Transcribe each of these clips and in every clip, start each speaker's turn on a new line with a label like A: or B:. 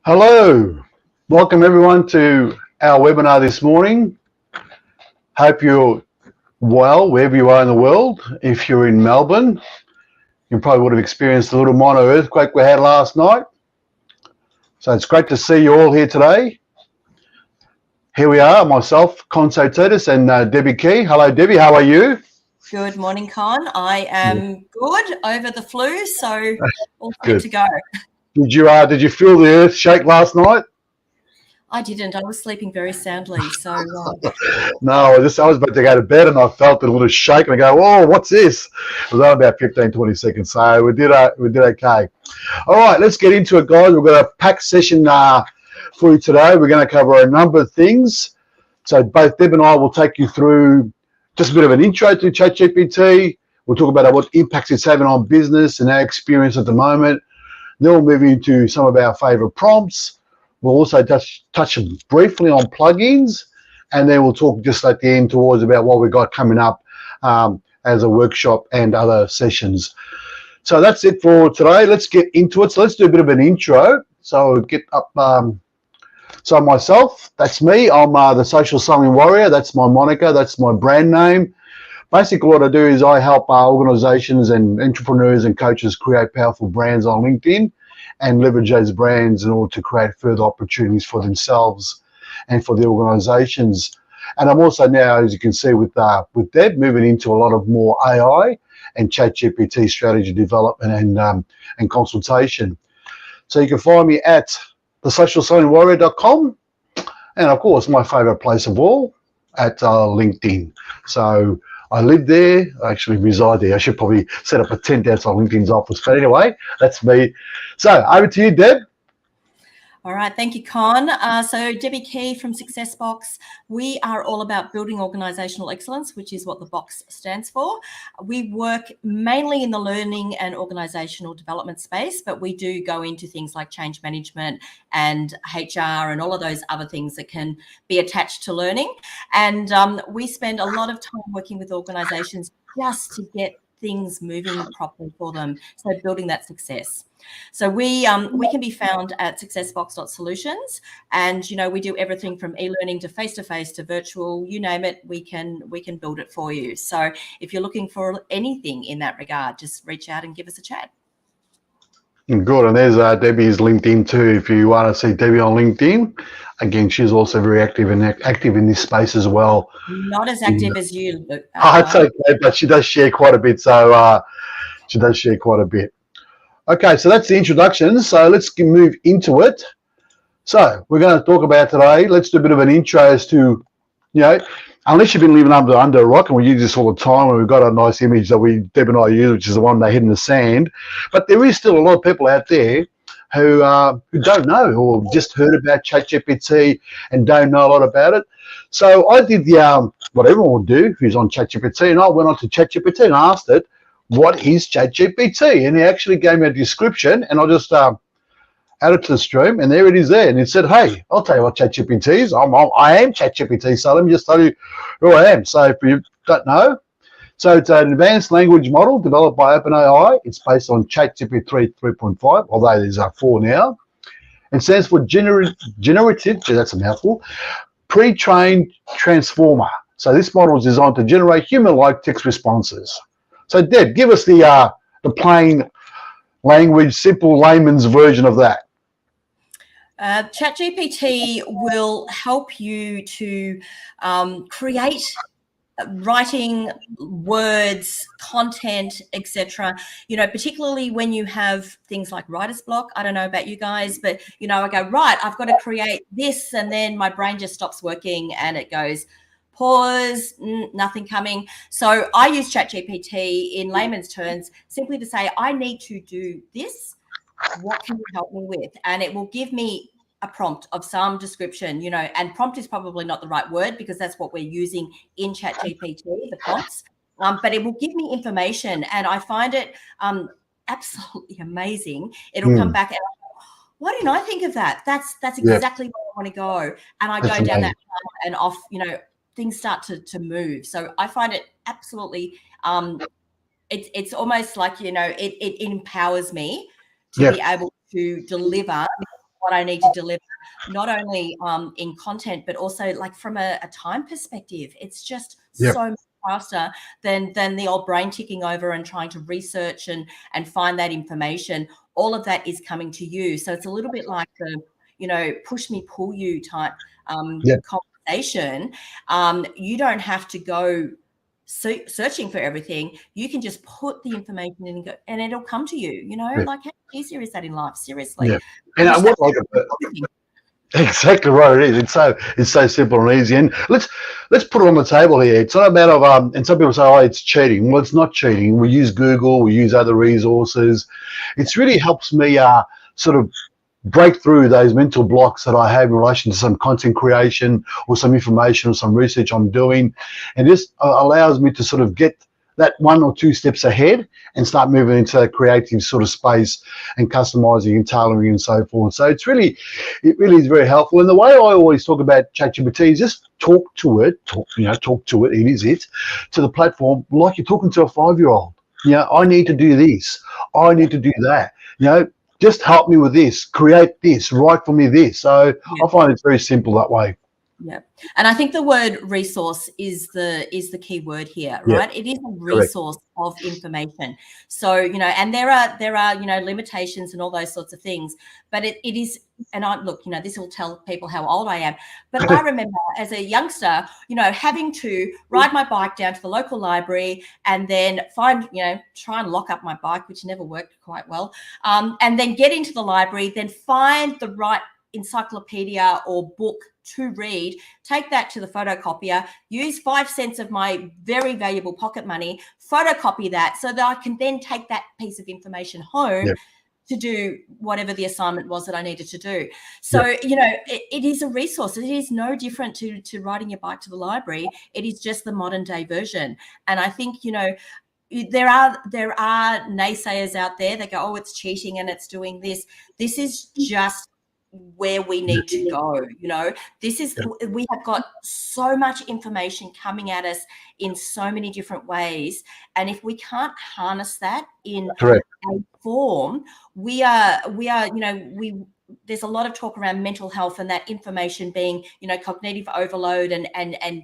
A: Hello, welcome everyone to our webinar this morning. Hope you're well wherever you are in the world. If you're in Melbourne, you probably would have experienced a little minor earthquake we had last night. So it's great to see you all here today. Here we are, myself, Conso Titus, and Debbie Key. Hello Debbie, how are you?
B: Good morning, Con. I am good over the flu, so all good to go.
A: Did you feel the earth shake last night?
B: I didn't. I was sleeping very soundly. So
A: no, I was about to go to bed and I felt a little shake and I go, "Oh, what's this?" It was only about 15, 20 seconds, so we did okay. All right, let's get into it, guys. We've got a packed session for you today. We're going to cover a number of things. So both Deb and I will take you through just a bit of an intro to ChatGPT. We'll talk about what impacts it's having on business and our experience at the moment. Then we'll move into some of our favorite prompts. We'll also touch briefly on plugins, and then we'll talk just at the end towards about what we've got coming up as a workshop and other sessions. So that's it for today. Let's get into it. So let's do a bit of an intro. So I'll get up. So myself, that's me. I'm the Social Selling Warrior. That's my moniker. That's my brand name. Basically, what I do is I help organizations and entrepreneurs and coaches create powerful brands on LinkedIn and leverage those brands in order to create further opportunities for themselves and for the organizations. And I'm also now, as you can see with Deb, moving into a lot of more AI and ChatGPT strategy development and consultation. So you can find me at thesocialsellingwarrior.com, and of course my favorite place of all, at LinkedIn. So I live there, I actually reside there. I should probably set up a tent outside LinkedIn's office, but anyway, that's me. So over to you, Deb.
B: All right, thank you, Con. So Debbie Key from SuccessBox. We are all about building organisational excellence, which is what the box stands for. We work mainly in the learning and organisational development space, but we do go into things like change management and HR and all of those other things that can be attached to learning. And we spend a lot of time working with organisations just to get things moving properly for them, so building that success. So we can be found at successbox.solutions, and we do everything from e-learning to face-to-face to virtual, you name it, we can build it for you. So if you're looking for anything in that regard, just reach out and give us a chat.
A: Good, and there's Debbie's LinkedIn too. If you want to see Debbie on LinkedIn, again, she's also very active in this space as well.
B: Not as active as you.
A: It's okay, but she does share quite a bit. So she does share quite a bit. Okay, so that's the introduction. So let's move into it. So we're going to talk about today. Let's do a bit of an intro as to, unless you've been living under a rock, and we use this all the time, and we've got a nice image that Deb and I use, which is the one they hid in the sand. But there is still a lot of people out there who don't know, or just heard about ChatGPT and don't know a lot about it. So I did what everyone would do who's on ChatGPT, and I went on to ChatGPT and asked it, what is ChatGPT? And he actually gave me a description, and I just added to the stream, and there it is there. And it said, hey, I'll tell you what ChatGPT is. I am ChatGPT, so let me just tell you who I am. So if you don't know, so it's an advanced language model developed by OpenAI. It's based on ChatGPT 3.5, although there's 4 now. It stands for generative, that's a mouthful, pre-trained transformer. So this model is designed to generate human-like text responses. So Deb, give us the plain language, simple layman's version of that.
B: ChatGPT will help you to create writing, words, content, etc. Particularly when you have things like writer's block. I don't know about you guys, but I go, right, I've got to create this, and then my brain just stops working and it goes, pause, nothing coming. So I use ChatGPT in layman's terms simply to say, I need to do this. What can you help me with? And it will give me a prompt of some description, and prompt is probably not the right word because that's what we're using in ChatGPT, the prompts. But it will give me information, and I find it absolutely amazing. It'll come back and why didn't I think of that? That's exactly where I want to go. And I go down that path and off, things start to move. So I find it absolutely, it's almost like, it empowers me to be able to deliver what I need to deliver, not only in content, but also like from a time perspective. It's just
A: Yep.
B: so much faster than the old brain ticking over and trying to research and find that information. All of that is coming to you. So it's a little bit like the, push me, pull you type
A: Yep.
B: conversation. You don't have to go searching for everything. You can just put the information in and go, and it'll come to you.
A: Yeah.
B: Like how easier is that in life? Seriously.
A: Yeah. And
B: Push
A: what
B: that
A: like exactly right it is. It's so simple and easy. And let's put it on the table here. It's not a matter of and some people say, oh, it's cheating. Well, it's not cheating. We use Google, we use other resources. It's really helps me sort of break through those mental blocks that I have in relation to some content creation or some information or some research I'm doing. And this allows me to sort of get that 1 or 2 steps ahead and start moving into a creative sort of space and customizing and tailoring and so forth. So it really is very helpful. And the way I always talk about ChatGPT is just talk to it, it is it, to the platform like you're talking to a 5-year-old. I need to do this. I need to do that. Just help me with this, create this, write for me this. So I find it's very simple that way.
B: Yeah. And I think the word resource is the key word here, right?
A: Yeah,
B: It is a resource of information. So, and there are, limitations and all those sorts of things, but it is, and look, this will tell people how old I am, but I remember as a youngster, having to ride my bike down to the local library and then try and lock up my bike, which never worked quite well. And then get into the library, then find the right encyclopedia or book to read, take that to the photocopier, use 5 cents of my very valuable pocket money, photocopy that so that I can then take that piece of information home to do whatever the assignment was that I needed to do. So, it is a resource. It is no different to riding your bike to the library. It is just the modern day version. And I think, there are naysayers out there that go, oh, it's cheating and it's doing this. This is just where we need to go. This is, we have got so much information coming at us in so many different ways, and if we can't harness that in a form, we are there's a lot of talk around mental health and that information being cognitive overload and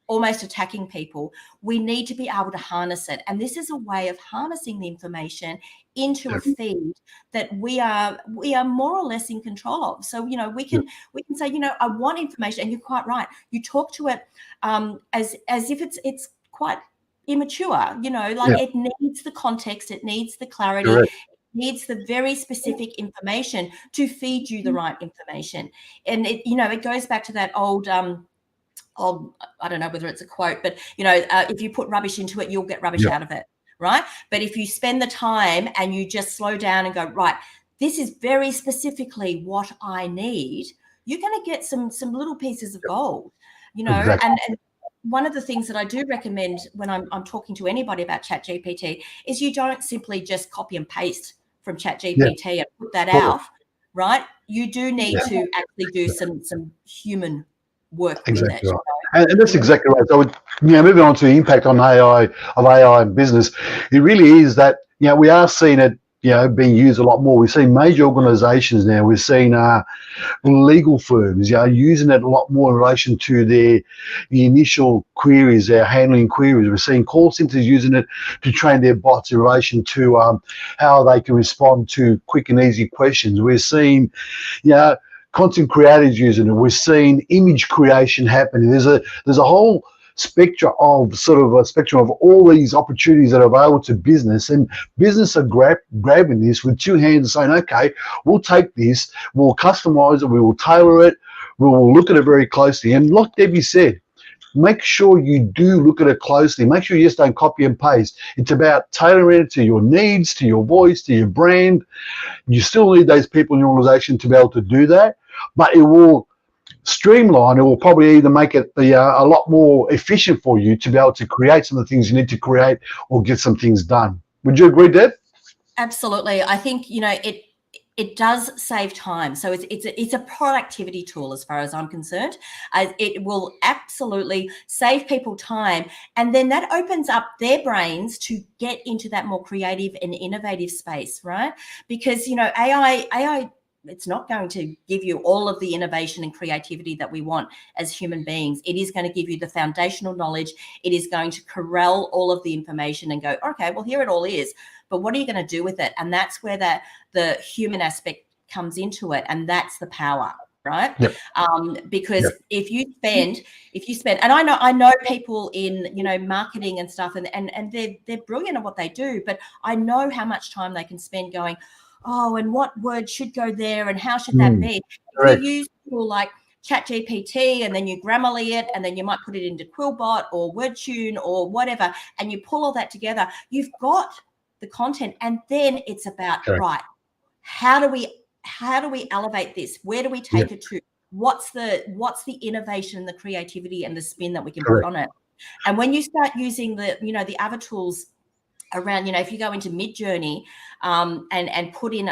B: almost attacking people. We need to be able to harness it, and this is a way of harnessing the information into a feed that we are more or less in control of. So we can say, I want information, and you're quite right. You talk to it as if it's quite immature. It needs the context, it needs the clarity. It needs the very specific information to feed you the right information. And it goes back to that old I don't know whether it's a quote, but if you put rubbish into it, you'll get rubbish out of it, right? But if you spend the time and you just slow down and go, right, this is very specifically what I need, you're going to get some little pieces of gold, and one of the things that I do recommend when I'm talking to anybody about ChatGPT is you don't simply just copy and paste from ChatGPT and put that out, right? You do need to actually do some human work with it.
A: Right. And that's exactly right. So, moving on to the impact on AI in business, it really is that we are seeing it being used a lot more. We've seen major organisations now. We've seen legal firms using it a lot more in relation to the initial queries, their handling queries. We're seeing call centres using it to train their bots in relation to how they can respond to quick and easy questions. We're seeing content creators using it. We're seeing image creation happening. There's a whole spectrum of all these opportunities that are available to business, and business are grabbing this with 2 hands and saying, okay, we'll take this, we'll customize it, we will tailor it, we will look at it very closely. And like Debbie said, make sure you do look at it closely. Make sure you just don't copy and paste. It's about tailoring it to your needs, to your voice, to your brand. You still need those people in your organization to be able to do that, but it will streamline. It will probably either make it a lot more efficient for you to be able to create some of the things you need to create or get some things done. Would you agree, Deb?
B: Absolutely. I think it does save time. So it's a productivity tool as far as I'm concerned. It will absolutely save people time, and then that opens up their brains to get into that more creative and innovative space, right? Because AI it's not going to give you all of the innovation and creativity that we want as human beings. It is going to give you the foundational knowledge. It is going to corral all of the information and go, okay, well, here it all is, but what are you going to do with it? And that's where the human aspect comes into it, and that's the power, right?
A: Yep.
B: Because
A: Yep.
B: if you spend, and I know people in, you know, marketing and stuff, and they're brilliant at what they do, but I know how much time they can spend going, oh, and what word should go there, and how should that be?
A: Correct.
B: If you use tool like ChatGPT, and then you Grammarly it, and then you might put it into Quillbot or WordTune or whatever, and you pull all that together, you've got the content. And then it's about,
A: Correct.
B: right, how do we elevate this? Where do we take it to? What's the innovation, the creativity, and the spin that we can put on it? And when you start using the other tools around, you know, if you go into Midjourney and put in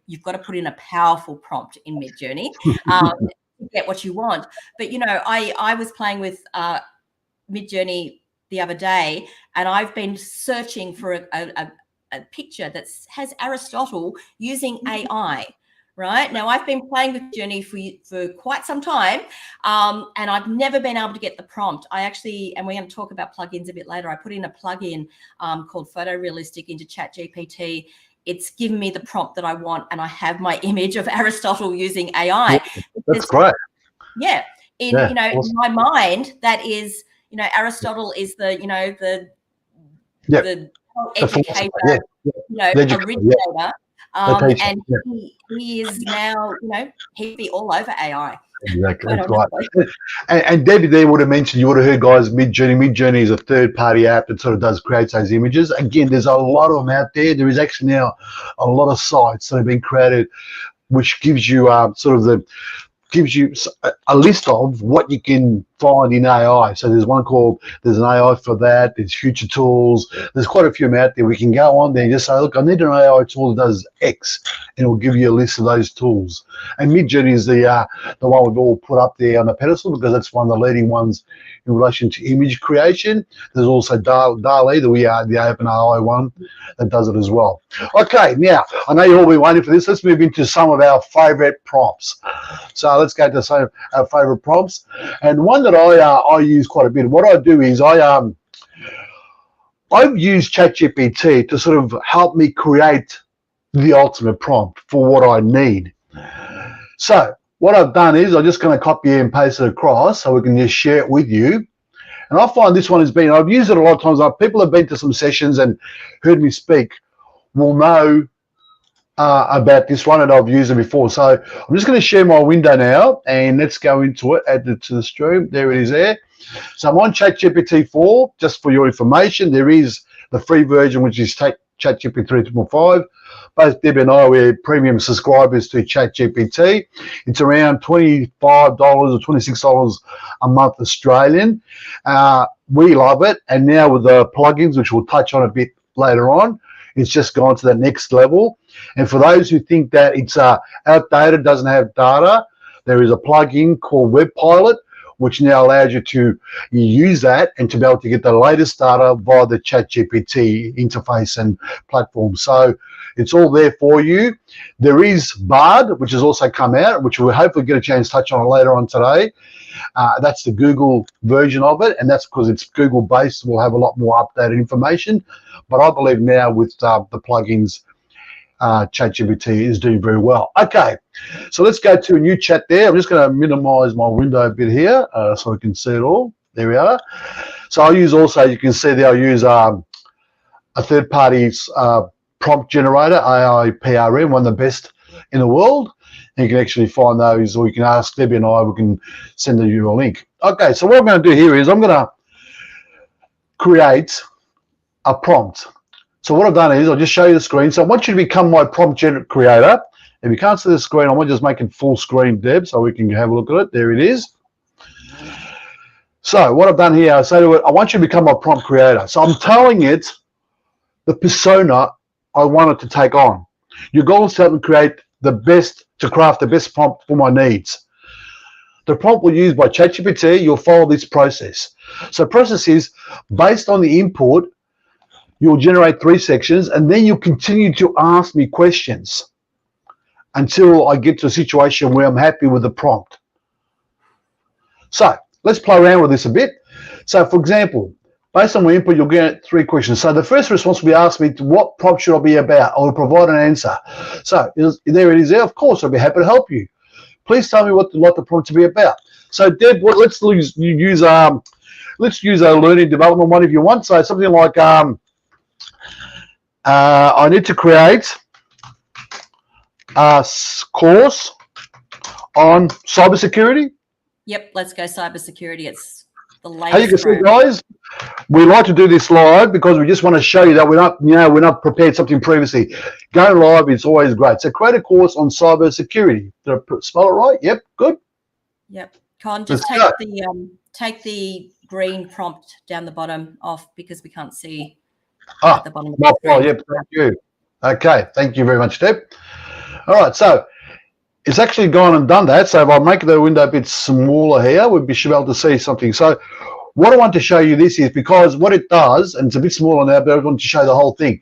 B: you've got to put in a powerful prompt in Midjourney to get what you want. But, you know, I was playing with Midjourney the other day, and I've been searching for a picture that has Aristotle using AI. Right now, I've been playing with Journey for quite some time, and I've never been able to get the prompt. I actually, and we're going to talk about plugins a bit later, I put in a plugin called Photorealistic into ChatGPT. It's given me the prompt that I want, and I have my image of Aristotle using AI.
A: That's great.
B: Yeah, in you know, awesome. In my mind, that is, you know, Aristotle is the, you know, the educator, you know, originator. And he is now, you know, he'd be all over AI.
A: Exactly, that's right. And Debbie there would have mentioned, you would have heard, guys, Midjourney. Midjourney is a third-party app that sort of creates those images. Again, there's a lot of them out there. There is actually now a lot of sites that have been created, which gives you gives you a list of what you can find in AI. So there's an AI for that. There's future tools. There's quite a few of them out there. We can go on there and just say, look, I need an AI tool that does X, and it will give you a list of those tools. And Midjourney is the one we've all put up there on the pedestal, because that's one of the leading ones in relation to image creation. There's also DALL-E, the OpenAI one, that does it as well. Okay, now, I know you've all been waiting for this. Let's move into some of our favorite prompts. So let's go to some of our favorite prompts. And one that I use quite a bit. What I do is I've used ChatGPT to sort of help me create the ultimate prompt for what I need. So what I've done is I'm just going to copy and paste it across so we can just share it with you. And I find this one has been, I've used it a lot of times. People have been to some sessions and heard me speak will know about this one, and I've used it before. So I'm just going to share my window now, and let's go into it, add it to the stream. There it is there. So I'm on ChatGPT 4, just for your information. There is the free version, which is ChatGPT 3.5. Both Deb and I, we're premium subscribers to ChatGPT. It's around $25 or $26 a month Australian. We love it. And now with the plugins, which we'll touch on a bit later on, it's just gone to the next level. And for those who think that it's outdated, doesn't have data, there is a plugin called Web Pilot, which now allows you to use that and to be able to get the latest data via the ChatGPT interface and platform. So it's all there for you. There is Bard, which has also come out, which we'll hopefully get a chance to touch on later on today. That's the Google version of it, and that's because it's Google-based. We'll have a lot more updated information. But I believe now with the plugins, ChatGPT is doing very well. Okay, so let's go to a new chat there. I'm just going to minimize my window a bit here so we can see it all. There we are. So I'll use also, you can see there, I'll use a third-party prompt generator, AIPRM, one of the best in the world. And you can actually find those, or you can ask Debbie and I, we can send you a link. Okay, so what I'm going to do here is I'm going to create a prompt. So what I've done is I'll just show you the screen. So I want you to become my prompt creator. If you can't see the screen, I want to just make it full screen, Deb, so we can have a look at it. There it is. So what I've done here, I say to it, I want you to become my prompt creator. So I'm telling it the persona I want it to take on. Your goal is to help me create the best, to craft the best prompt for my needs. The prompt will use by ChatGPT. You'll follow this process. So process is based on the input, you'll generate 3 sections, and then you'll continue to ask me questions. until I get to a situation where I'm happy with the prompt. So let's play around with this a bit. So for example, based on my input, you'll get 3 questions. So the first response will be asked me, what prompt should I be about? I will provide an answer. So there it is there. Of course, I'll be happy to help you. Please tell me what the prompt to be about. So Deb, let's use a learning development one if you want. So something like I need to create a course on cybersecurity.
B: Yep, let's go cybersecurity. It's the latest.
A: How you can see, guys, we like to do this live because we just want to show you that we're not prepared something previously. Going live is always great. So create a course on cybersecurity. Did I spell it right? Yep, good.
B: Yep. Con, just take the green prompt down the bottom off because we can't see at the bottom of the screen.
A: Yep, thank you. Okay, thank you very much, Deb. All right, so it's actually gone and done that. So if I make the window a bit smaller here, we'll be able to see something. So what I want to show you this is because what it does, and it's a bit smaller now, but I want to show the whole thing.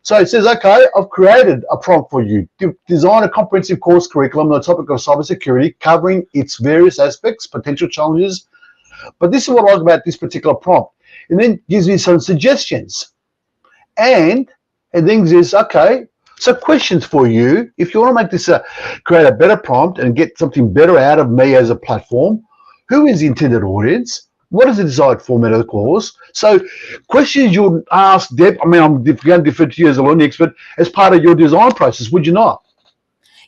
A: So it says, okay, I've created a prompt for you. Design a comprehensive course curriculum on the topic of cybersecurity, covering its various aspects, potential challenges. But this is what I like about this particular prompt. And then gives me some suggestions. And then says, okay, so questions for you. If you want to make this create a better prompt and get something better out of me as a platform, who is the intended audience? What is the desired format of the course? So questions you'll ask Deb, I mean, I'm going to defer to you as a learning expert, as part of your design process, would you not?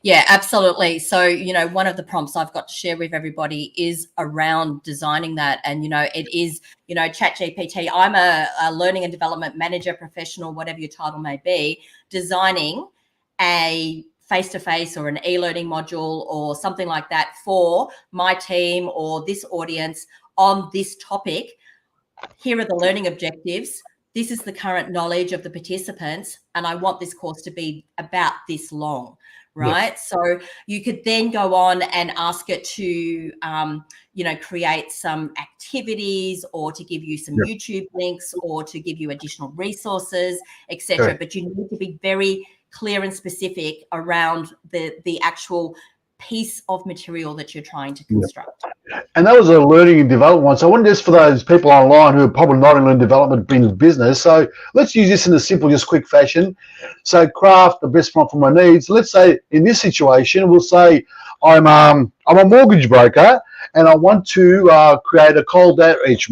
B: Yeah, absolutely. So, one of the prompts I've got to share with everybody is around designing that. And, it is, ChatGPT. I'm a learning and development manager, professional, whatever your title may be, designing a face-to-face or an e-learning module or something like that for my team or this audience on this topic. Here are the learning objectives. This is the current knowledge of the participants, and I want this course to be about this long, right? Yes. So you could then go on and ask it to, create some activities or to give you some YouTube links or to give you additional resources, etc. But you need to be very clear and specific around the actual piece of material that you're trying to construct.
A: And that was a learning and development one. So I wonder just for those people online who are probably not in learning development in business. So let's use this in a simple, just quick fashion. So craft the best prompt for my needs. Let's say in this situation, we'll say I'm a mortgage broker and I want to create a cold outreach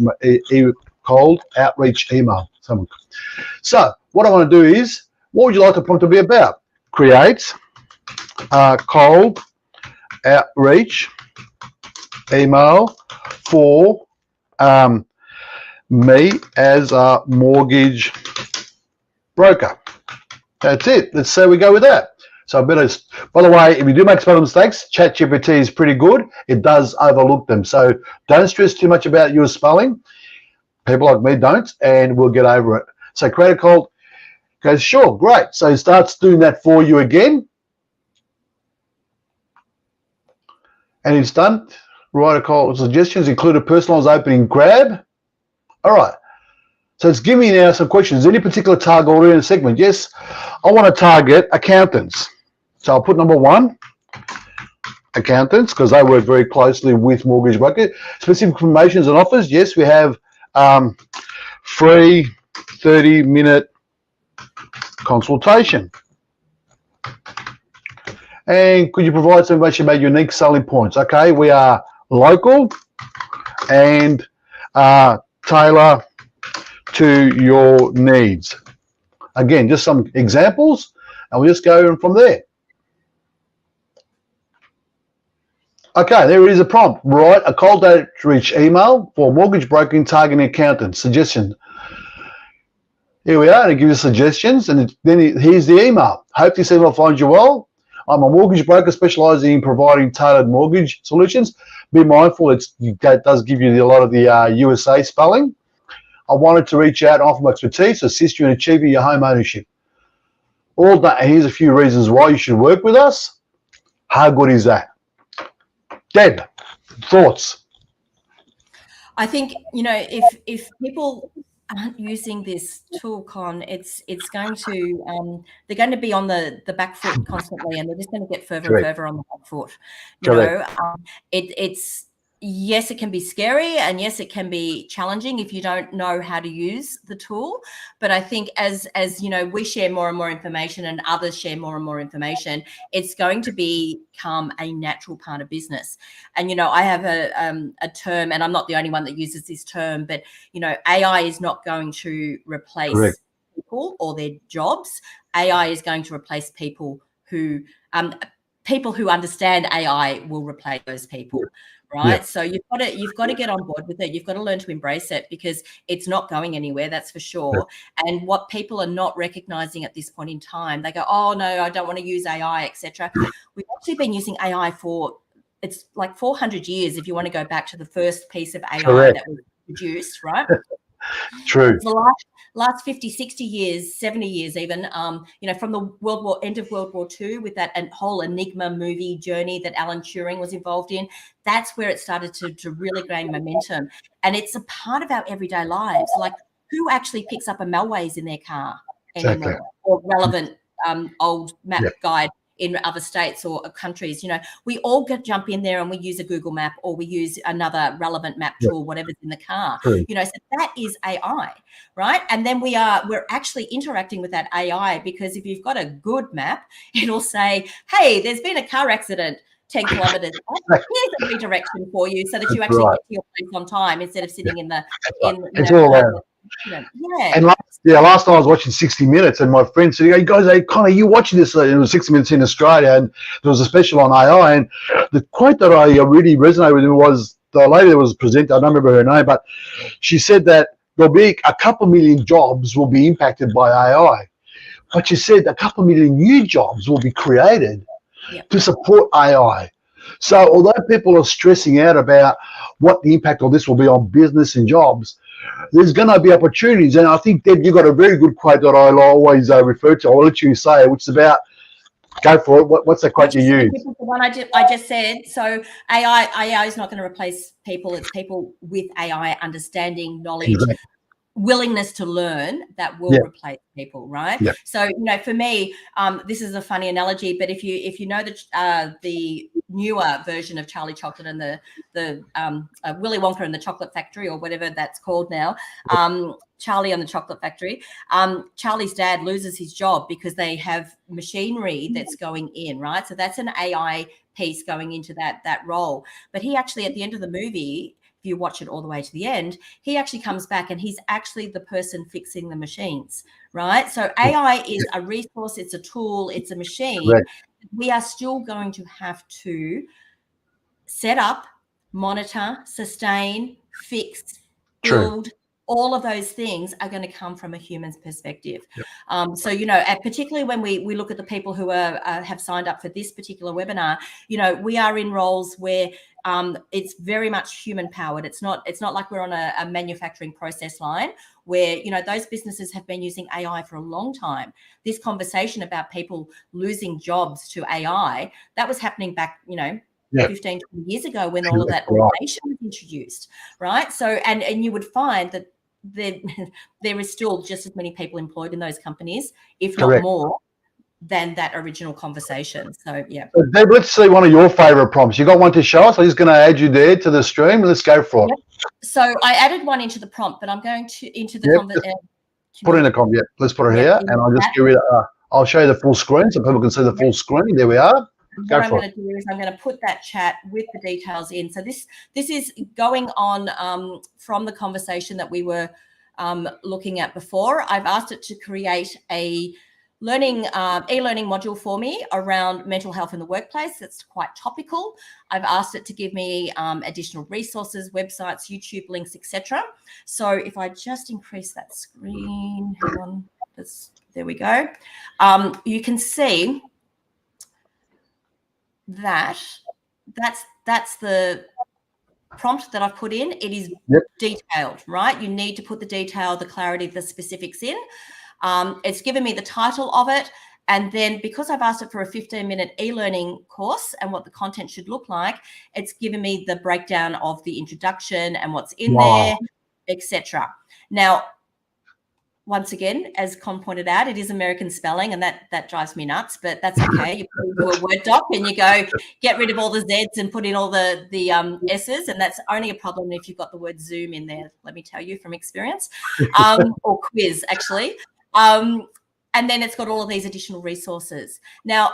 A: email. So what I want to do is, what would you like the prompt to be about? Create cold outreach email for me as a mortgage broker. That's it. Let's say we go with that. So I better, by the way, if you do make spelling mistakes, ChatGPT is pretty good. It does overlook them. So don't stress too much about your spelling. People like me don't, and we'll get over it. So create a cold, goes, sure, great. So it starts doing that for you again. And it's done. Write a call suggestions, include a personalized opening grab. All right. So it's giving me now some questions. Any particular target audience segment? Yes, I want to target accountants. So I'll put number 1, accountants, because they work very closely with mortgage brokers. Specific promotions and offers. Yes, we have free 30-minute consultation. And could you provide some information about unique selling points? Okay, we are local and tailor to your needs. Again, just some examples, and we'll just go from there. Okay, there is a prompt. Write a cold outreach email for mortgage broking targeting accountants. Suggestion. Here we are, and it gives you suggestions, and then here's the email. Hope this email finds you well. I'm a mortgage broker specializing in providing tailored mortgage solutions. Be mindful, it does give you a lot of the USA spelling. I wanted to reach out and offer my expertise to assist you in achieving your home ownership. All that, and here's a few reasons why you should work with us. How good is that? Deb, thoughts?
B: I think, if people aren't using this tool, Con, it's going to they're going to be on the back foot constantly, and they're just going to get further
A: Correct.
B: and further on the back foot.
A: Correct.
B: It's yes, it can be scary, and yes, it can be challenging if you don't know how to use the tool. But I think as we share more and more information, and others share more and more information, it's going to become a natural part of business. And I have a term, and I'm not the only one that uses this term, but AI is not going to replace
A: Correct.
B: people or their jobs. AI is going to replace people who understand AI will replace those people. Right. Yeah. So you've got to get on board with it. You've got to learn to embrace it, because it's not going anywhere. That's for sure. Yeah. And what people are not recognizing at this point in time, they go, oh no, I don't want to use AI, etc. We've actually been using AI for, it's like 400 years. If you want to go back to the first piece of AI Correct. That was produced, right?
A: True.
B: The last 50, 60 years, 70 years even, from the end of World War II, with that whole Enigma movie journey that Alan Turing was involved in, that's where it started to really gain momentum. And it's a part of our everyday lives. Like, who actually picks up a Melways in their car anymore? Exactly. Or relevant old map guide in other states or countries? We all jump in there and we use a Google map, or we use another relevant map tool, whatever's in the car. So that is AI, right? And then we're actually interacting with that AI, because if you've got a good map, it'll say, hey, there's been a car accident 10 kilometers. Here's a redirection for you, so that you actually get to your place on time, instead of sitting in the
A: And last night I was watching 60 Minutes, and my friend said, "Hey guys, hey Connor, you watching this?" And it was 60 Minutes in Australia, and there was a special on AI. And the quote that I really resonated with was the lady that was presenting. I don't remember her name, but she said that there'll be a couple million jobs will be impacted by AI, but she said a couple million new jobs will be created to support AI. So although people are stressing out about what the impact of this will be on business and jobs, there's going to be opportunities. And I think, Deb, you got a very good quote that I always refer to. I'll let you say it, which is about, go for it. What's the quote you use?
B: The one I just said. So AI is not going to replace people. It's people with AI understanding, knowledge, willingness to learn that will replace people, right? So for me, this is a funny analogy, but if you know the newer version of Charlie Chocolate and the Willy Wonka and the Chocolate Factory, or whatever that's called now, Charlie and the Chocolate Factory, Charlie's dad loses his job because they have machinery that's going in, right? So that's an AI piece going into that role. But he actually, at the end of the movie, if you watch it all the way to the end, he actually comes back and he's actually the person fixing the machines, right? So AI is a resource, it's a tool, it's a machine. Right. We are still going to have to set up, monitor, sustain, fix, build. True. All of those things are going to come from a human's perspective. So, particularly when we look at the people who have signed up for this particular webinar, we are in roles where it's very much human powered. It's not like we're on a manufacturing process line where, those businesses have been using AI for a long time. This conversation about people losing jobs to AI, that was happening back, 15, 20 years ago, when all of that automation was introduced, right? So, and you would find that there is still just as many people employed in those companies, if not more, than that original conversation. So,
A: So, Deb, let's see one of your favourite prompts. You got one to show us? I'm just going to add you there to the stream. Let's go for it.
B: So I added one into the prompt, but I'm going to into the
A: put it in the comment. Let's put it here, and I'll just give you. I'll show you the full screen so people can see the full screen. There we are.
B: What I'm going to do is I'm going to put that chat with the details in. So this is going on from the conversation that we were looking at before. I've asked it to create a e-learning module for me around mental health in the workplace. That's quite topical. I've asked it to give me additional resources, websites, YouTube links, etc. So if I just increase that screen, hang on, there we go. You can see that's the prompt that I've put in. It is detailed, right? You need to put the detail, the clarity, the specifics in. It's given me the title of it. And then because I've asked it for a 15-minute e-learning course and what the content should look like, it's given me the breakdown of the introduction and what's in there, etc. Now, once again, as Con pointed out, it is American spelling, and that drives me nuts, but that's okay. You put it into a Word doc and you go, get rid of all the Z's and put in all the S's, and that's only a problem if you've got the word Zoom in there, let me tell you from experience, or quiz, actually. And then it's got all of these additional resources. Now,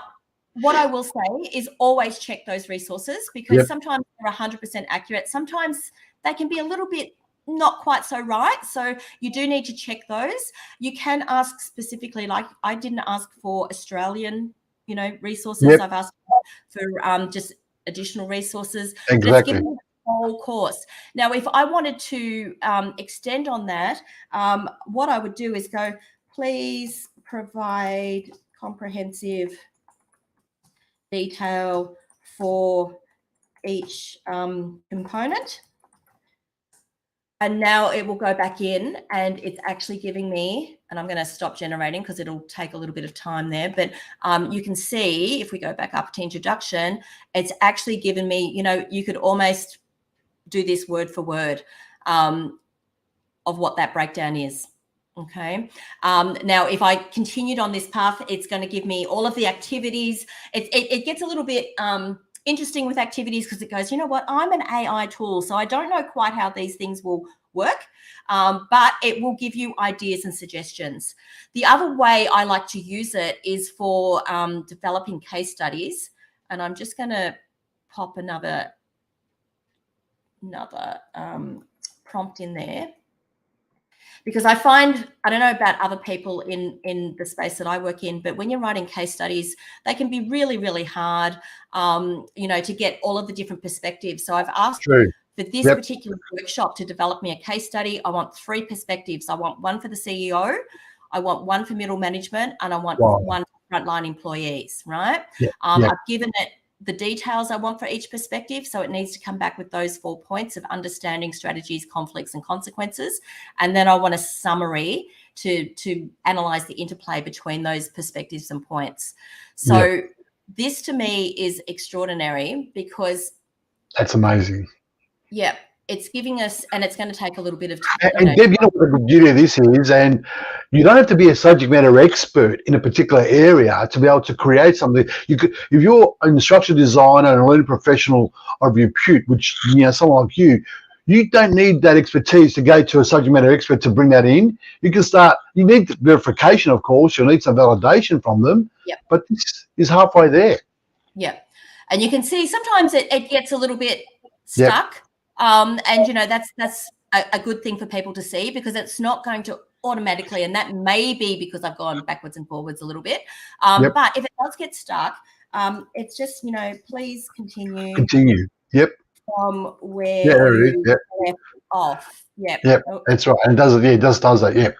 B: what I will say is always check those resources, because sometimes they're 100% accurate. Sometimes they can be a little bit not quite so right. So you do need to check those. You can ask specifically, like I didn't ask for Australian, resources. I've asked for just additional resources.
A: Exactly.
B: But it's given me the whole course. Now, if I wanted to extend on that, what I would do is go, please provide comprehensive detail for each component. And now it will go back in, and it's actually giving me, and I'm going to stop generating because it'll take a little bit of time there, but you can see if we go back up to introduction, it's actually given me, you could almost do this word for word of what that breakdown is. Okay. Now, if I continued on this path, it's going to give me all of the activities. It gets a little bit interesting with activities, because it goes, you know what, I'm an AI tool, so I don't know quite how these things will work, but it will give you ideas and suggestions. The other way I like to use it is for developing case studies, and I'm just going to pop another prompt in there, because I find, I don't know about other people in the space that I work in, but when you're writing case studies, they can be really, really hard, to get all of the different perspectives. So I've asked for this particular workshop to develop me a case study. I want 3 perspectives. I want one for the CEO, I want one for middle management, and I want one for frontline employees, right? I've given it the details I want for each perspective. So it needs to come back with those 4 points of understanding strategies, conflicts, and consequences. And then I want a summary to analyze the interplay between those perspectives and points. So this to me is extraordinary, because
A: that's amazing.
B: It's giving us, and it's going to take a little bit of time.
A: And Deb, what the beauty of this is, and you don't have to be a subject matter expert in a particular area to be able to create something. You could, if you're an instructional designer and a learning professional of repute, which someone like you don't need that expertise to go to a subject matter expert to bring that in. You can start. You need verification, of course. You'll need some validation from them. But this is halfway there.
B: And you can see sometimes it gets a little bit stuck. And that's a good thing for people to see, because it's not going to automatically, and that may be because I've gone backwards and forwards a little bit. But if it does get stuck, it's just, please continue. From where you left off.
A: That's right. And it does that.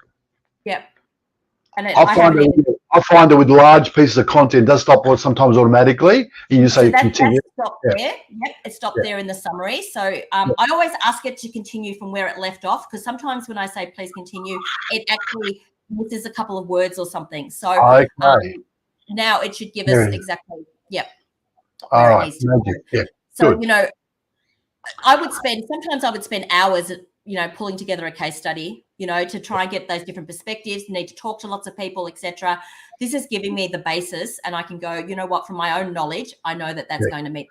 B: And
A: I find that with large pieces of content, it does stop sometimes automatically. And you say continue.
B: Stop there. It stopped there in the summary. So I always ask it to continue from where it left off, because sometimes when I say please continue, it actually misses a couple of words or something. So now it should give us exactly where it needs to go. So I would spend hours pulling together a case study, to try and get those different perspectives, need to talk to lots of people, etc. This is giving me the basis, and I can go, from my own knowledge, I know that that's going to meet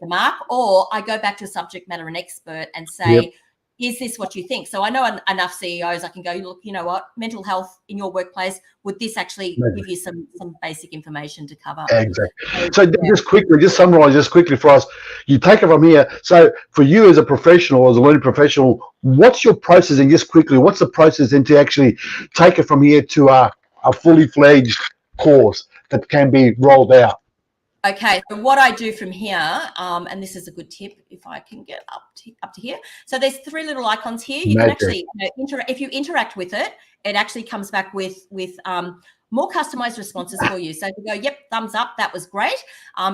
B: the mark. Or I go back to a subject matter and expert and say, is this what you think? So I know enough CEOs, I can go, look, you know what, mental health in your workplace, would this actually give you some basic information to cover?
A: Exactly. So just summarize just quickly for us. You take it from here. So for you as a professional, as a learning professional, what's your process? And just quickly, what's the process then to actually take it from here to a fully fledged course that can be rolled out?
B: Okay, so what I do from here, and this is a good tip if I can get up to here. So there's 3 little icons here. You can actually, if you interact with it, it actually comes back with more customized responses for you. So if you go, yep, thumbs up, that was great.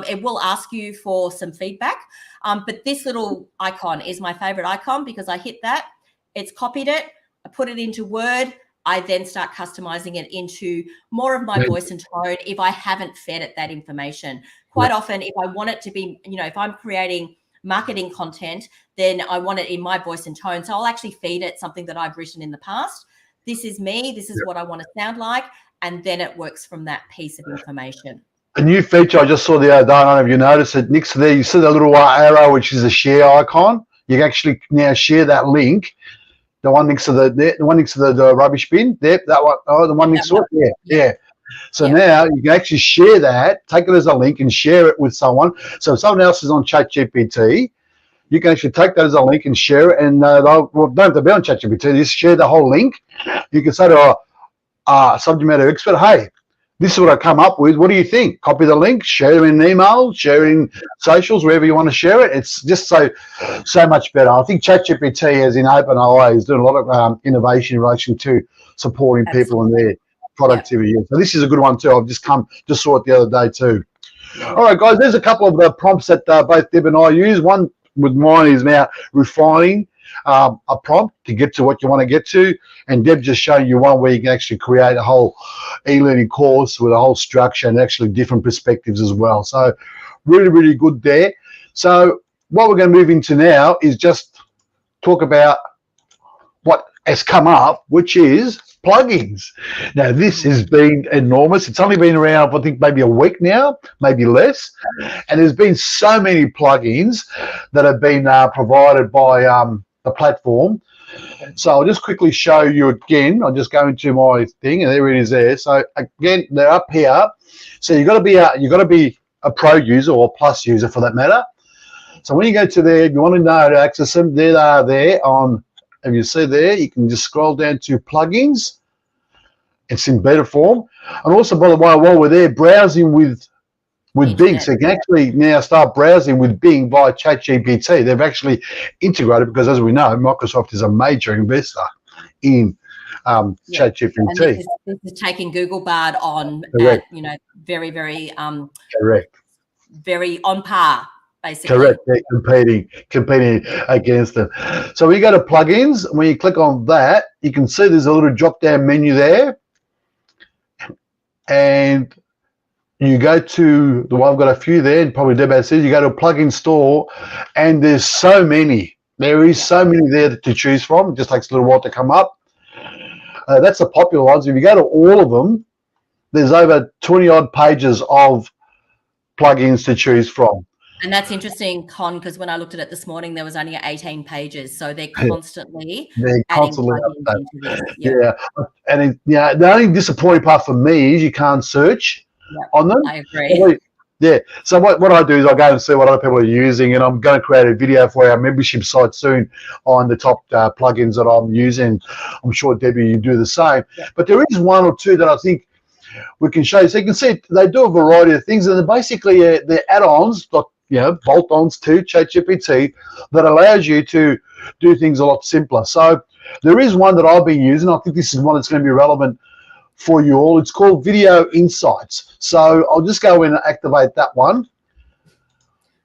B: It will ask you for some feedback. But this little icon is my favorite icon, because I hit that, it's copied it, I put it into Word. I then start customizing it into more of my voice and tone if I haven't fed it that information. Quite often, if I want it to be, if I'm creating marketing content, then I want it in my voice and tone. So I'll actually feed it something that I've written in the past. this is me, this is what I want to sound like, and then it works from that piece of information.
A: A new feature I just saw the other day, I don't know if you noticed it, next to there, you see the little arrow, which is a share icon. You can actually now share that link. The one next to the rubbish bin. There, that one. Oh, the one next to it. Yeah. So now you can actually share that, take it as a link and share it with someone. So if someone else is on ChatGPT, you can actually take that as a link and share it. And don't have to be on ChatGPT. Just share the whole link. You can say to a subject matter expert, hey, this is what I come up with. What do you think? Copy the link, share it in email, share it in socials, wherever you want to share it. It's just so much better. I think ChatGPT, as in OpenAI, is doing a lot of innovation in relation to supporting people in their productivity. Yeah. So this is a good one too. I've just saw it the other day too. All right, guys, there's a couple of the prompts that both Deb and I use. One with mine is now refining a prompt to get to what you want to get to, and Deb just showing you one where you can actually create a whole e-learning course with a whole structure and actually different perspectives as well. So really, really good there. So what we're going to move into now is just talk about what has come up, which is plugins. Now, this has been enormous. It's only been around, I think, maybe a week now, maybe less. And there's been so many plugins that have been provided by the platform. So I'll just quickly show you again. I'll just go into my thing, and there it is there. So again, they're up here. So you've got to be a pro user or a plus user for that matter. So when you go to there, if you want to know how to access them, they are there on. If you see there, you can just scroll down to plugins. It's in beta form. And also, by the way, while we're there, browsing with Bing. So you can actually now start browsing with Bing via ChatGPT. They've actually integrated, because as we know, Microsoft is a major investor in ChatGPT.
B: This is taking Google Bard on at, very, very
A: correct.
B: Very on par. Basically.
A: Correct. They're competing against them. So when you go to plugins, when you click on that, you can see there's a little drop-down menu there, and you go to the one. I've got a few there, and probably Deb says you go to a plugin store, and there's so many. There is so many there to choose from. It just takes a little while to come up. That's the popular ones. If you go to all of them, there's over 20-odd pages of plugins to choose from.
B: And that's interesting, Con, because when I looked at it this morning, there was only 18 pages. So they're constantly adding plugins into this.
A: Yeah. And the only disappointing part for me is you can't search on them.
B: I agree.
A: So what I do is I go and see what other people are using, and I'm going to create a video for our membership site soon on the top plugins that I'm using. I'm sure, Debbie, you do the same. Yeah. But there is one or two that I think we can show you. So you can see they do a variety of things, and they're basically they're add-ons, bolt-ons to ChatGPT that allows you to do things a lot simpler. So there is one that I've been using. I think this is one that's going to be relevant for you all. It's called Video Insights. So I'll just go in and activate that one.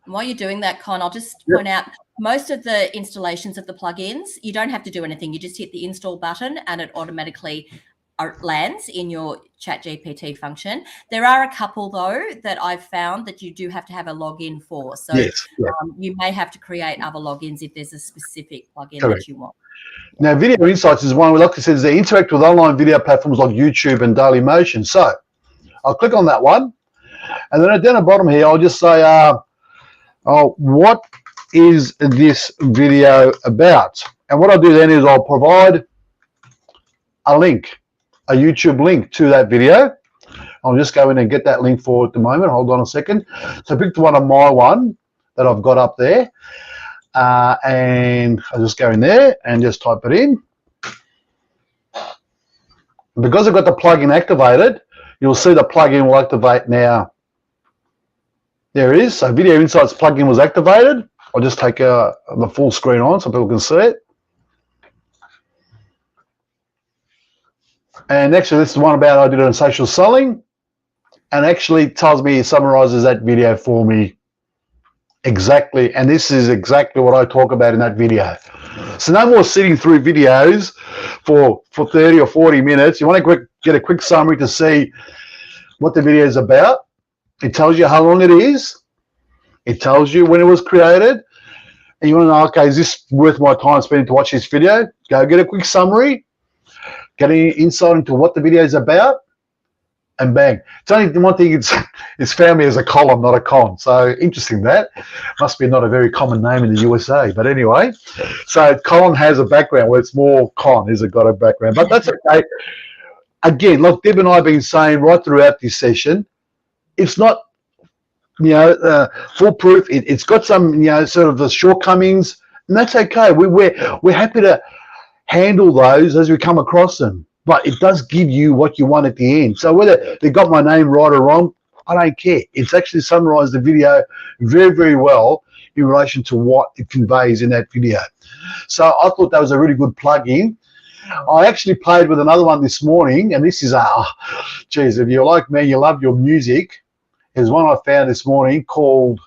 B: And while you're doing that, Con, I'll just point out most of the installations of the plugins, you don't have to do anything. You just hit the install button and it automatically lands in your ChatGPT function. There are a couple, though, that I've found that you do have to have a login for. So you may have to create other logins if there's a specific plugin that you want.
A: Now, Video Insights is one, like I said, they interact with online video platforms like YouTube and Dailymotion. So I'll click on that one. And then down the bottom here, I'll just say, what is this video about? And what I'll do then is I'll provide a link, a YouTube link to that video. I'll just go in and get that link for at the moment. Hold on a second. So I picked one of my one that I've got up there. And I'll just go in there and just type it in. Because I've got the plugin activated, you'll see the plugin will activate now. There it is. So Video Insights plugin was activated. I'll just take the full screen on so people can see it. And actually, this is one about I did it on social selling, and actually tells me, it summarizes that video for me exactly. And this is exactly what I talk about in that video. So no more sitting through videos for 30 or 40 minutes. You want to get a quick summary to see what the video is about. It tells you how long it is. It tells you when it was created. And you want to know, okay, is this worth my time spending to watch this video? Go get a quick summary. getting insight into what the video is about, and bang. It's only the one thing, it's found me as a column, not a con. So interesting that. Must be not a very common name in the USA. But anyway, so column has a background where it's more con, has it got a background. But that's okay. Again, look, Deb and I have been saying right throughout this session, it's not, foolproof. It's got some, sort of the shortcomings, and that's okay. We're happy to handle those as we come across them. But it does give you what you want at the end. So whether they got my name right or wrong, I don't care. It's actually summarized the video very, very well in relation to what it conveys in that video. So I thought that was a really good plug-in. I actually played with another one this morning, and this is, geez, if you're like me, you love your music. There's one I found this morning called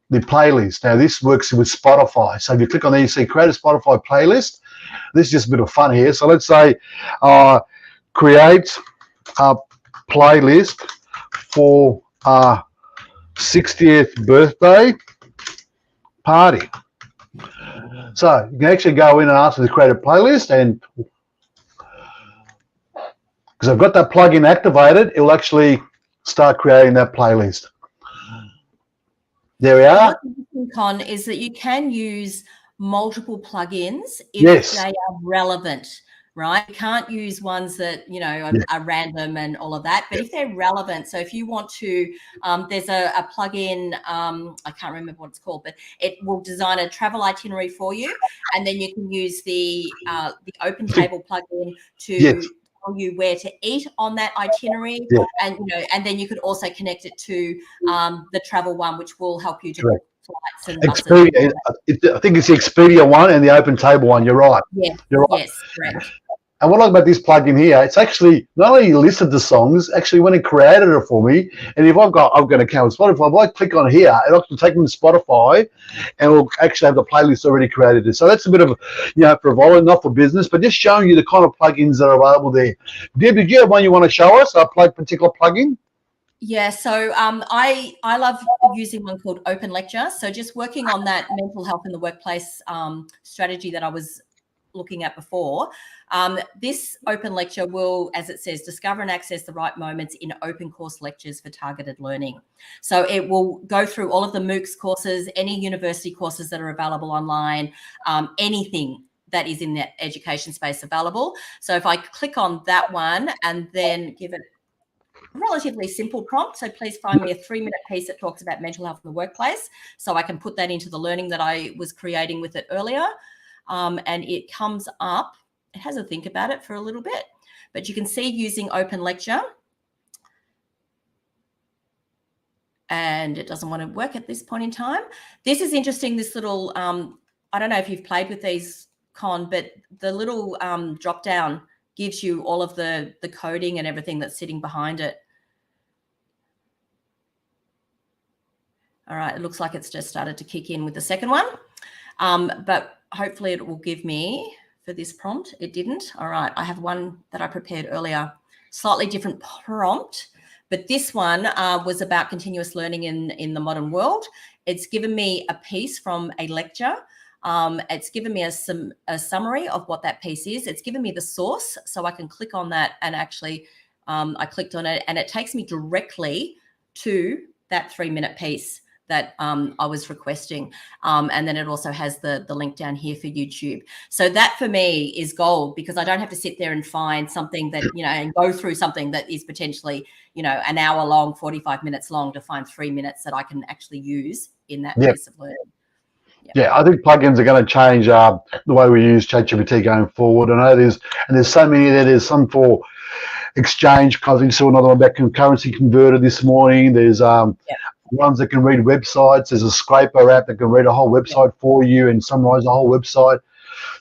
A: the playlist. Now, this works with Spotify. So if you click on there, you see create a Spotify playlist. This is just a bit of fun here. So let's say create a playlist for a 60th birthday party. So you can actually go in and ask me to create a playlist, and because I've got that plugin activated, it will actually start creating that playlist. There we are.
B: What Con is that you can use multiple plugins if
A: Yes.
B: they are relevant, right? You can't use ones that, are random and all of that, but if they're relevant, so if you want to, there's a plugin, I can't remember what it's called, but it will design a travel itinerary for you, and then you can use the Open Table plugin to tell you where to eat on that itinerary, and and then you could also connect it to the travel one, which will help you to book flights and
A: Expedia. I think it's the Expedia one and the Open Table one. You're right.
B: Yeah.
A: You're right.
B: Yes, correct.
A: And what I like about this plugin here, it's actually not only listed the songs, actually when it created it for me, and if I've got an account with Spotify, if I click on here, it'll actually take me to Spotify, and we'll actually have the playlist already created. So that's a bit of, for volume, not for business, but just showing you the kind of plugins that are available there. Deb, did you have one you want to show us, a particular plugin?
B: Yeah, so I love using one called Open Lecture. So just working on that mental health in the workplace strategy that I was looking at before. This Open Lecture will, as it says, discover and access the right moments in open course lectures for targeted learning. So it will go through all of the MOOCs courses, any university courses that are available online, anything that is in the education space available. So if I click on that one and then give it a relatively simple prompt, so please find me a 3-minute piece that talks about mental health in the workplace, so I can put that into the learning that I was creating with it earlier. And it comes up, it has a think about it for a little bit, but you can see using Open Lecture, and it doesn't want to work at this point in time. This is interesting, this little, I don't know if you've played with these, Con, but the little drop down gives you all of the coding and everything that's sitting behind it. All right, it looks like it's just started to kick in with the second one, but hopefully it will give me, for this prompt, it didn't. All right, I have one that I prepared earlier, slightly different prompt, but this one was about continuous learning in the modern world. It's given me a piece from a lecture. It's given me a summary of what that piece is. It's given me the source, so I can click on that, and actually I clicked on it and it takes me directly to that 3-minute piece that I was requesting. And then it also has the link down here for YouTube. So that for me is gold, because I don't have to sit there and find something that, and go through something that is potentially, an hour long, 45 minutes long, to find 3 minutes that I can actually use in that piece of learning.
A: Yeah, I think plugins are going to change the way we use ChatGPT going forward. I know there's so many there. There's some for exchange. I saw another one about concurrency converter this morning. There's ones that can read websites. There's a scraper app that can read a whole website for you and summarize the whole website.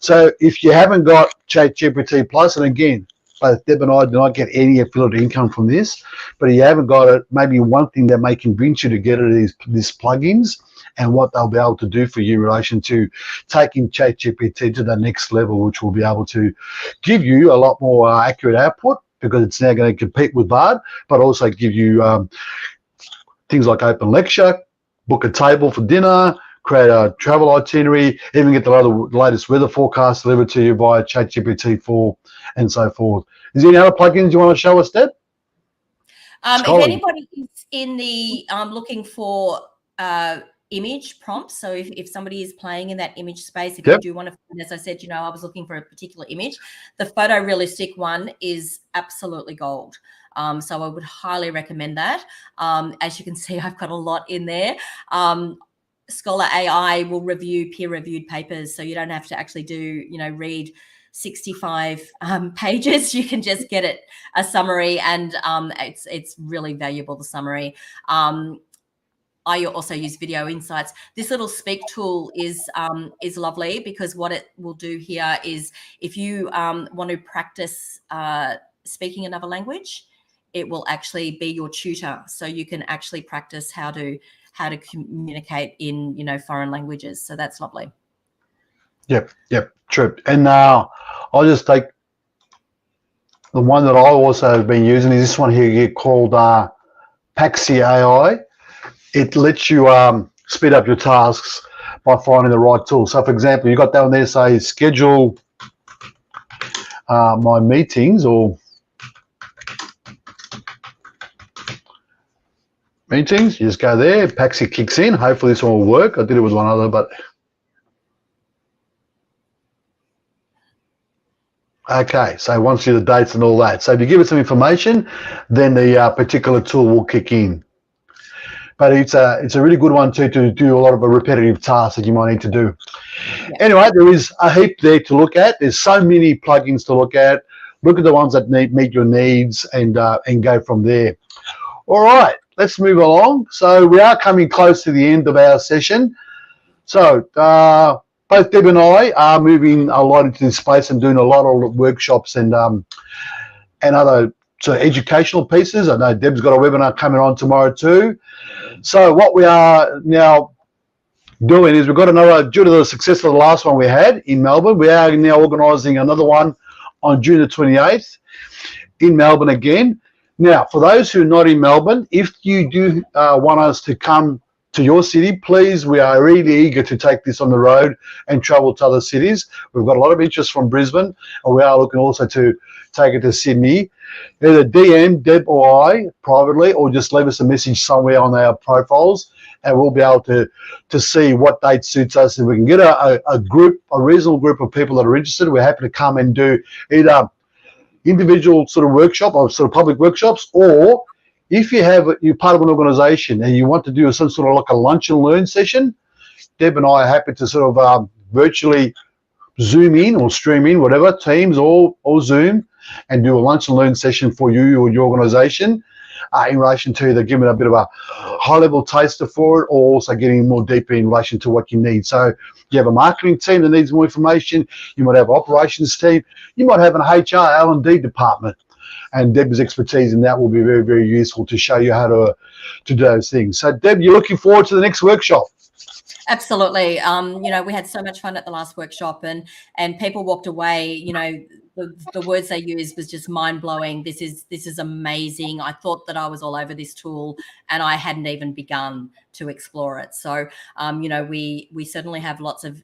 A: So if you haven't got ChatGPT Plus, and again, both Deb and I do not get any affiliate income from this, but if you haven't got it, maybe one thing that may convince you to get it is these plugins and what they'll be able to do for you in relation to taking ChatGPT to the next level, which will be able to give you a lot more accurate output, because it's now going to compete with Bard, but also give you things like Open Lecture, book a table for dinner, create a travel itinerary, even get the latest weather forecast delivered to you via ChatGPT 4 and so forth. Is there any other plugins you want to show us, Deb?
B: If anybody is in the looking for image prompts, so if somebody is playing in that image space, if you do want to, as I said, I was looking for a particular image, the photorealistic one is absolutely gold. So I would highly recommend that. As you can see, I've got a lot in there. Scholar AI will review peer-reviewed papers, so you don't have to actually do, read 65 pages. You can just get it a summary, and it's really valuable, the summary. I also use Video Insights. This little speak tool is lovely, because what it will do here is, if you want to practice speaking another language, it will actually be your tutor, so you can actually practice how to communicate in foreign languages. So that's lovely.
A: Yep, true. And now I'll just take the one that I also have been using is this one here called Paxi AI. It lets you speed up your tasks by finding the right tool. So, for example, you got that one there, say schedule my meetings or meetings. You just go there, Paxi kicks in. Hopefully this one will work. I did it with one other, but okay, so once you the dates and all that. So if you give it some information, then the particular tool will kick in. But it's a really good one too, to do a lot of repetitive tasks that you might need to do. Yeah. Anyway, there is a heap there to look at. There's so many plugins to look at. Look at the ones that meet your needs and go from there. All right, let's move along. So we are coming close to the end of our session. So both Deb and I are moving a lot into this space and doing a lot of workshops and other educational pieces. I know Deb's got a webinar coming on tomorrow too. So what we are now doing is we've got another, due to the success of the last one we had in Melbourne, we are now organising another one on June the 28th in Melbourne again. Now, for those who are not in Melbourne, if you do want us to come to your city, please, we are really eager to take this on the road and travel to other cities. We've got a lot of interest from Brisbane, and we are looking also to take it to Sydney. Either DM Deb or I privately, or just leave us a message somewhere on our profiles, and we'll be able to see what date suits us. If we can get a reasonable group of people that are interested, we're happy to come and do either individual sort of workshop or sort of public workshops, or if you're part of an organisation and you want to do some sort of like a lunch and learn session, Deb and I are happy to sort of virtually Zoom in or stream in, whatever, Teams or Zoom, and do a lunch and learn session for you or your organisation in relation to either giving a bit of a high-level taster for it, or also getting more deeper in relation to what you need. So you have a marketing team that needs more information, you might have an operations team, you might have an HR L&D department, and Deb's expertise in that will be very, very useful to show you how to do those things. So Deb, you're looking forward to the next workshop?
B: Absolutely. We had so much fun at the last workshop, and people walked away, the words they used was just mind-blowing. This is amazing. I thought that I was all over this tool, and I hadn't even begun to explore it. So, we certainly have lots of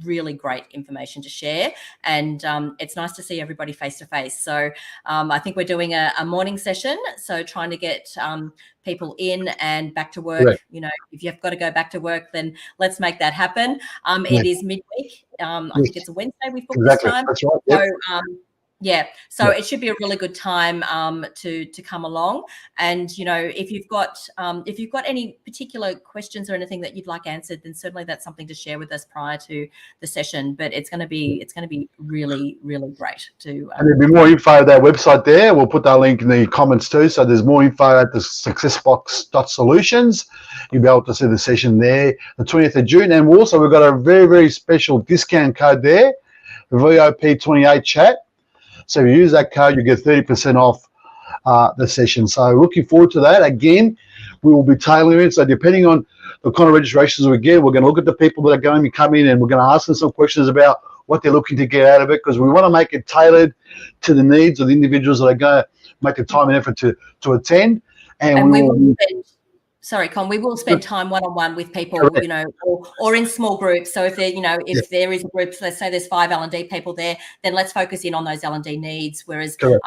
B: really great information to share, and it's nice to see everybody face to face. So I think we're doing a morning session, so trying to get people in and back to work. Right. If you've got to go back to work, then let's make that happen. It is midweek. I think it's a Wednesday we've booked this time.
A: That's right. Yep.
B: So it should be a really good time to come along. And if you've got any particular questions or anything that you'd like answered, then certainly that's something to share with us prior to the session. But it's going to be really, really great to.
A: And there'll be more info at that website there. We'll put that link in the comments too. So there's more info at the successbox.solutions. You'll be able to see the session there, the 20th of June. And also we've got a very, very special discount code there, the VOP28 chat. So if you use that code, you get 30% off the session. So looking forward to that. Again, we will be tailoring it. So depending on the kind of registrations we get, we're going to look at the people that are going to come in, and we're going to ask them some questions about what they're looking to get out of it, because we want to make it tailored to the needs of the individuals that are going to make the time and effort to attend. And we will
B: Sorry, Con, we will spend time one-on-one with people,
A: Correct.
B: you know, or in small groups. So if there, you know, if there is a group, let's say there's 5 L&D people there, then let's focus in on those L&D needs. Whereas Con,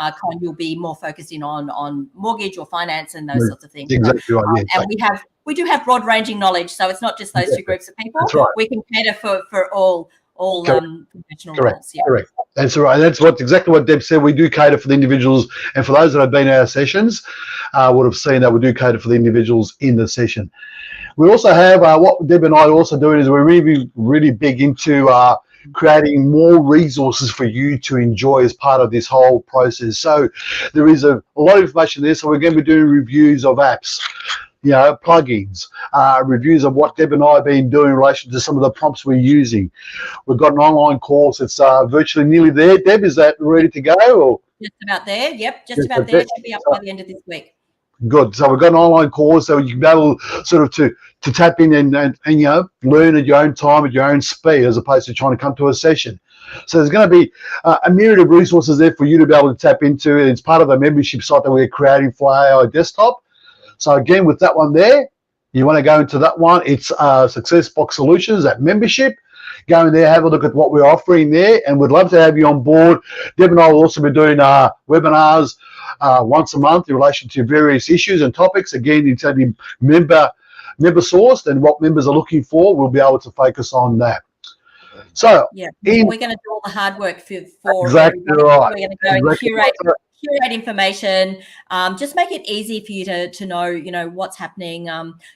B: you'll be more focused in on mortgage or finance and those sorts of things.
A: Exactly right. Yeah,
B: and we do have broad-ranging knowledge, so it's not just those two groups of people.
A: That's right.
B: We can cater for all professional roles. Yeah.
A: Correct. That's right. That's exactly what Deb said. We do cater for the individuals, and for those that have been in our sessions, would have seen that we do cater for the individuals in the session. We also have what Deb and I are also doing is we're really big into creating more resources for you to enjoy as part of this whole process. So there is a lot of information there. So we're going to be doing reviews of apps, you know, plugins, reviews of what Deb and I have been doing in relation to some of the prompts we're using. We've got an online course. It's virtually nearly there. Deb, is that ready to go? Or?
B: Just about there. Yep, just about there. It should be up by the end of this week.
A: Good. So we've got an online course, so you can be able sort of to tap in and you know, learn at your own time, at your own speed, as opposed to trying to come to a session. So there's going to be a myriad of resources there for you to be able to tap into. And it's part of a membership site that we're creating for AI Desktop. So again, with that one there, you want to go into that one. It's Success Box Solutions, that membership. Go in there, have a look at what we're offering there, and we'd love to have you on board. Deb and I will also be doing webinars once a month in relation to various issues and topics. Again, it's only member sourced, and what members are looking for, we'll be able to focus on that. So
B: yeah, we're going to do all the hard work for
A: exactly
B: everybody.
A: Right.
B: We're going to go and curate information, just make it easy for you to know, you know, what's happening.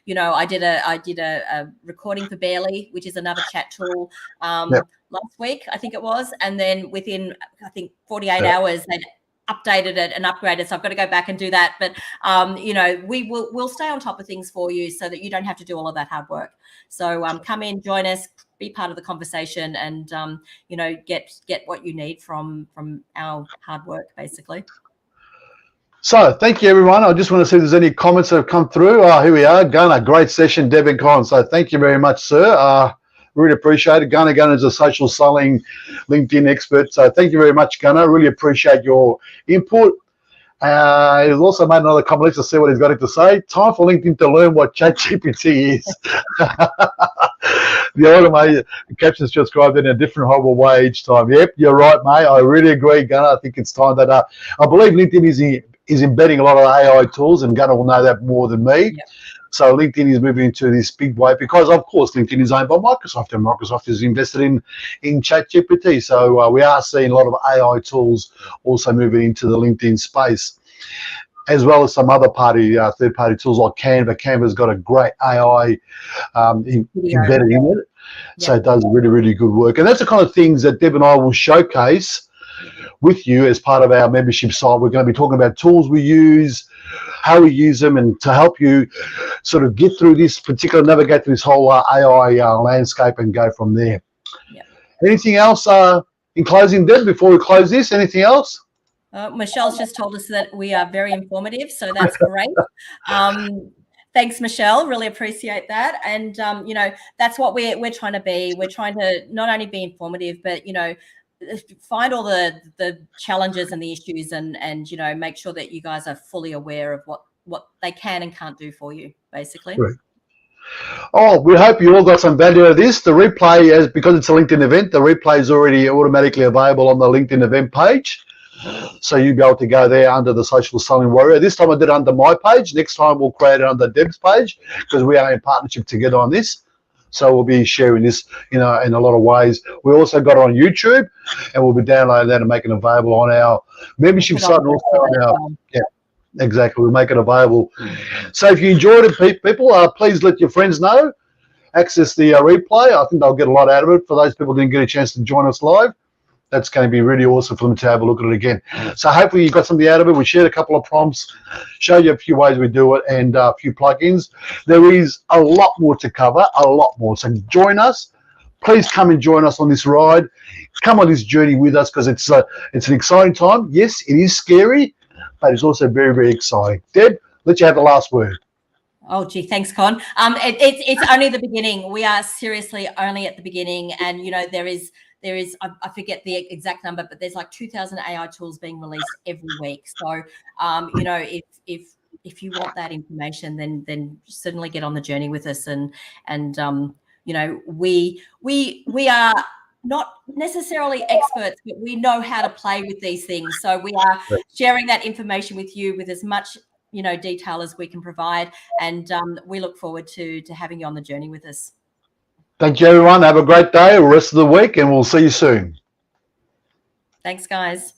B: You know, I did a recording for Barely, which is another chat tool, last week, I think it was, and then within, I think, 48 hours, they'd updated it and upgraded. So I've got to go back and do that. But you know, we'll stay on top of things for you so that you don't have to do all of that hard work. So come in, join us, be part of the conversation, and you know, get what you need from our hard work, basically.
A: So thank you, everyone. I just want to see if there's any comments that have come through. Here we are. Gunnar, great session, Deb and Con. So thank you very much, sir. Really appreciate it. Gunnar is a social selling LinkedIn expert. So thank you very much, Gunnar. Really appreciate your input. He's also made another comment. Let's see what he's got to say. Time for LinkedIn to learn what ChatGPT is. The automated captions described in a different horrible way each time. Yep, you're right, mate. I really agree, Gunnar. I think it's time that I believe LinkedIn is embedding a lot of AI tools, and Gunnar will know that more than me. Yep. So LinkedIn is moving into this big way because, of course, LinkedIn is owned by Microsoft, and Microsoft is invested in ChatGPT. So we are seeing a lot of AI tools also moving into the LinkedIn space, as well as some other third-party tools like Canva. Canva's got a great AI embedded in it. So it does really, really good work. And that's the kind of things that Deb and I will showcase with you as part of our membership site. We're going to be talking about tools we use, how we use them, and to help you sort of get through this particular, navigate through this whole AI landscape and go from there. Yep. Anything else in closing, Deb, before we close this? Anything else?
B: Michelle's just told us that we are very informative, so that's great. Thanks, Michelle. Really appreciate that. And, you know, that's what we're trying to be. We're trying to not only be informative, but, you know, find all the challenges and the issues and, you know, make sure that you guys are fully aware of what they can and can't do for you, basically.
A: Right. Oh, we hope you all got some value out of this. The replay, because it's a LinkedIn event, the replay is already automatically available on the LinkedIn event page. So you'll be able to go there under the Social Selling Warrior. This time I did it under my page. Next time we'll create it under Deb's page because we are in partnership together on this. So we'll be sharing this, you know, in a lot of ways. We also got it on YouTube, and we'll be downloading that and making it available on our membership site and also on our, exactly. We'll make it available. So if you enjoyed it, people, please let your friends know. Access the replay. I think they'll get a lot out of it. For those people who didn't get a chance to join us live, that's going to be really awesome for them to have a look at it again. So hopefully you got something out of it. We shared a couple of prompts, showed you a few ways we do it, and a few plugins. There is a lot more to cover, a lot more. So join us. Please come and join us on this ride. Come on this journey with us because it's an exciting time. Yes, it is scary, but it's also very, very exciting. Deb, let you have the last word.
B: Oh, gee, thanks, Con. It's only the beginning. We are seriously only at the beginning, and you know there is I forget the exact number, but there's like 2,000 AI tools being released every week. So you know, if if you want that information, then certainly get on the journey with us. And you know, we are not necessarily experts, but we know how to play with these things. So we are sharing that information with you with as much, you know, detail as we can provide. And we look forward to having you on the journey with us.
A: Thank you, everyone. Have a great day, rest of the week, and we'll see you soon.
B: Thanks, guys.